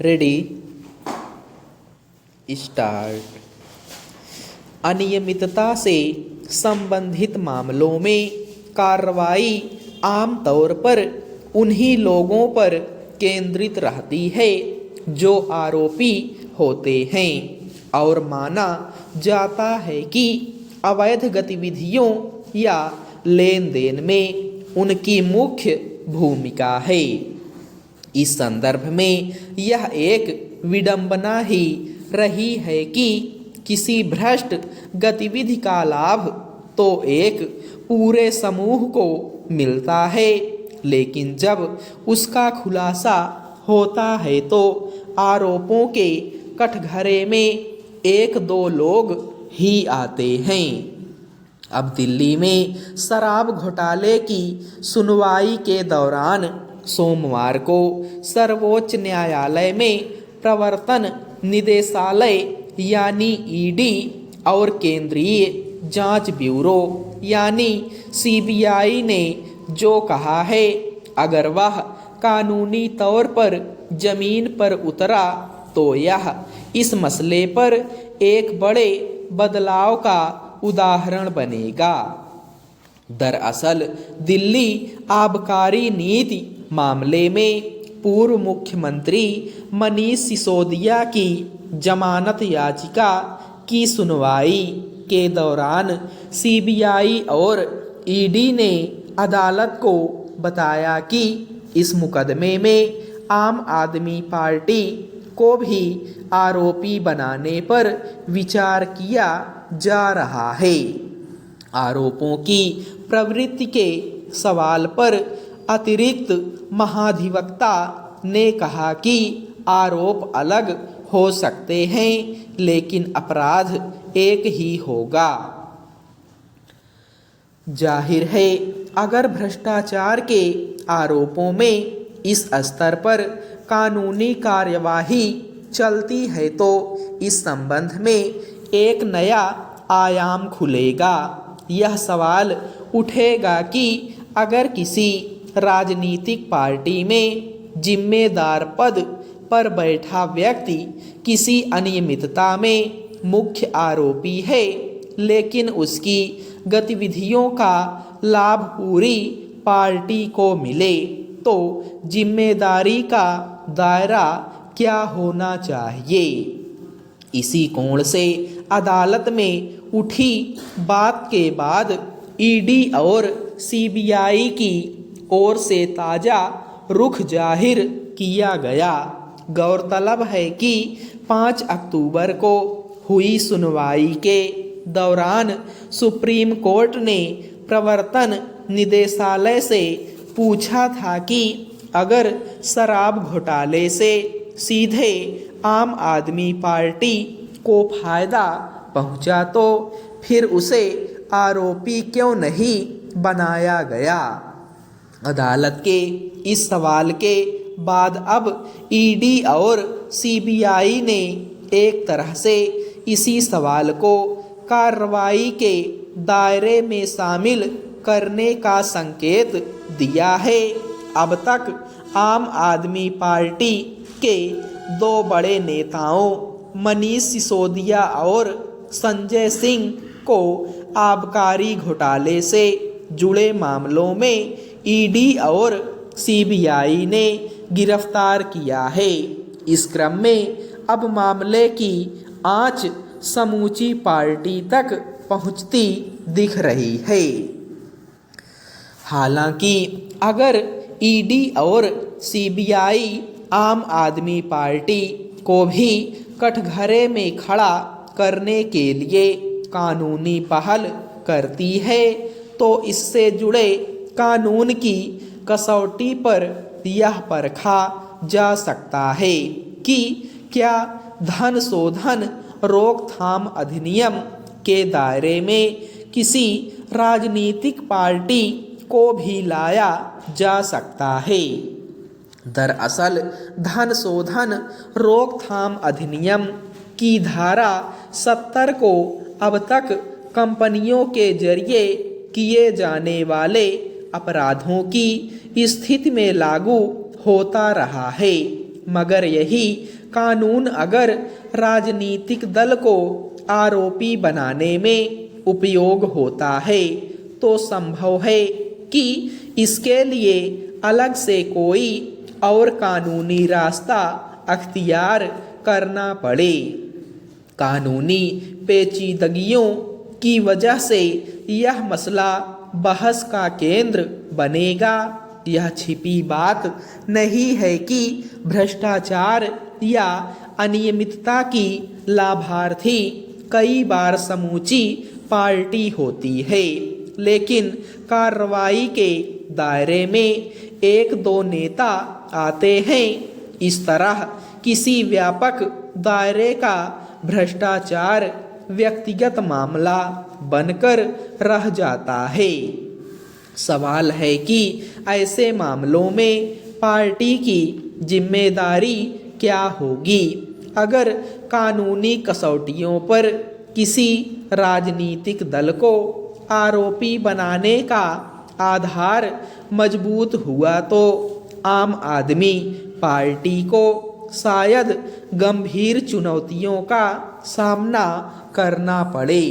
Ready start. अनियमितता से संबंधित मामलों में कार्रवाई आमतौर पर उन्हीं लोगों पर केंद्रित रहती है जो आरोपी होते हैं और माना जाता है कि अवैध गतिविधियों या लेन देन में उनकी मुख्य भूमिका है। इस संदर्भ में यह एक विडंबना ही रही है कि किसी भ्रष्ट गतिविधि का लाभ तो एक पूरे समूह को मिलता है, लेकिन जब उसका खुलासा होता है तो आरोपों के कटघरे में एक दो लोग ही आते हैं। अब दिल्ली में शराब घोटाले की सुनवाई के दौरान सोमवार को सर्वोच्च न्यायालय में प्रवर्तन निदेशालय यानी ईडी और केंद्रीय जांच ब्यूरो यानी सीबीआई ने जो कहा है, अगर वह कानूनी तौर पर जमीन पर उतरा तो यह इस मसले पर एक बड़े बदलाव का उदाहरण बनेगा। दरअसल दिल्ली आबकारी नीति मामले में पूर्व मुख्यमंत्री मनीष सिसोदिया की जमानत याचिका की सुनवाई के दौरान सीबीआई और ईडी ने अदालत को बताया कि इस मुकदमे में आम आदमी पार्टी को भी आरोपी बनाने पर विचार किया जा रहा है। आरोपों की प्रवृत्ति के सवाल पर अतिरिक्त महाधिवक्ता ने कहा कि आरोप अलग हो सकते हैं लेकिन अपराध एक ही होगा। जाहिर है अगर भ्रष्टाचार के आरोपों में इस स्तर पर कानूनी कार्यवाही चलती है तो इस संबंध में एक नया आयाम खुलेगा। यह सवाल उठेगा कि अगर किसी राजनीतिक पार्टी में जिम्मेदार पद पर बैठा व्यक्ति किसी अनियमितता में मुख्य आरोपी है, लेकिन उसकी गतिविधियों का लाभ पूरी पार्टी को मिले, तो जिम्मेदारी का दायरा क्या होना चाहिए। इसी कोण से अदालत में उठी बात के बाद ईडी और सीबीआई की ओर से ताज़ा रुख जाहिर किया गया। गौरतलब है कि 5 अक्टूबर को हुई सुनवाई के दौरान सुप्रीम कोर्ट ने प्रवर्तन निदेशालय से पूछा था कि अगर शराब घोटाले से सीधे आम आदमी पार्टी को फायदा पहुंचा तो फिर उसे आरोपी क्यों नहीं बनाया गया। अदालत के इस सवाल के बाद अब ईडी और सीबीआई ने एक तरह से इसी सवाल को कार्रवाई के दायरे में शामिल करने का संकेत दिया है। अब तक आम आदमी पार्टी के 2 बड़े नेताओं मनीष सिसोदिया और संजय सिंह को आबकारी घोटाले से जुड़े मामलों में ईडी और सीबीआई ने गिरफ्तार किया है। इस क्रम में अब मामले की आंच समूची पार्टी तक पहुंचती दिख रही है। हालांकि अगर ईडी और सीबीआई आम आदमी पार्टी को भी कटघरे में खड़ा करने के लिए कानूनी पहल करती है तो इससे जुड़े कानून की कसौटी पर यह परखा जा सकता है कि क्या धन शोधन रोकथाम अधिनियम के दायरे में किसी राजनीतिक पार्टी को भी लाया जा सकता है। दरअसल धन शोधन रोकथाम अधिनियम की धारा 70 को अब तक कंपनियों के जरिए किए जाने वाले अपराधों की स्थिति में लागू होता रहा है। मगर यही कानून अगर राजनीतिक दल को आरोपी बनाने में उपयोग होता है तो संभव है कि इसके लिए अलग से कोई और कानूनी रास्ता अख्तियार करना पड़े। कानूनी पेचीदगियों की वजह से यह मसला बहस का केंद्र बनेगा। यह छिपी बात नहीं है कि भ्रष्टाचार या अनियमितता की लाभार्थी कई बार समूची पार्टी होती है, लेकिन कार्रवाई के दायरे में एक दो नेता आते हैं। इस तरह किसी व्यापक दायरे का भ्रष्टाचार व्यक्तिगत मामला बनकर रह जाता है। सवाल है कि ऐसे मामलों में पार्टी की जिम्मेदारी क्या होगी। अगर कानूनी कसौटियों पर किसी राजनीतिक दल को आरोपी बनाने का आधार मजबूत हुआ तो आम आदमी पार्टी को शायद गंभीर चुनौतियों का सामना करना पड़े।